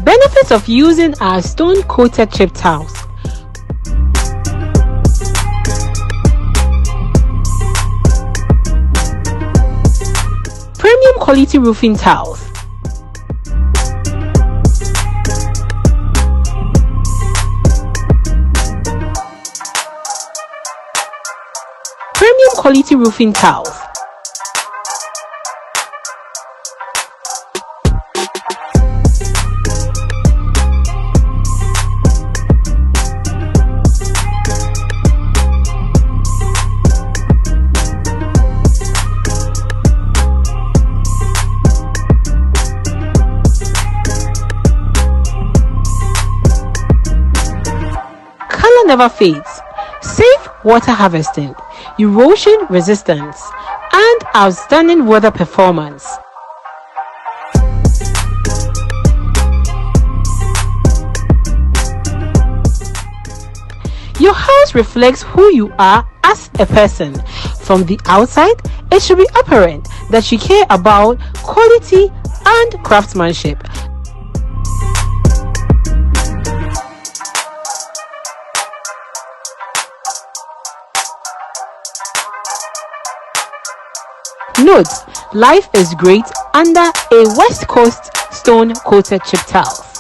Benefits of using our stone-coated chip tiles. Premium quality roofing tiles. Premium quality roofing tiles. Color never fades. Safe water harvesting, erosion resistance, and outstanding weather performance. Your house reflects who you are as a person. From the outside, it should be apparent that you care about quality and craftsmanship. Note, life is great under a Westcoast stone-coated chip tiles.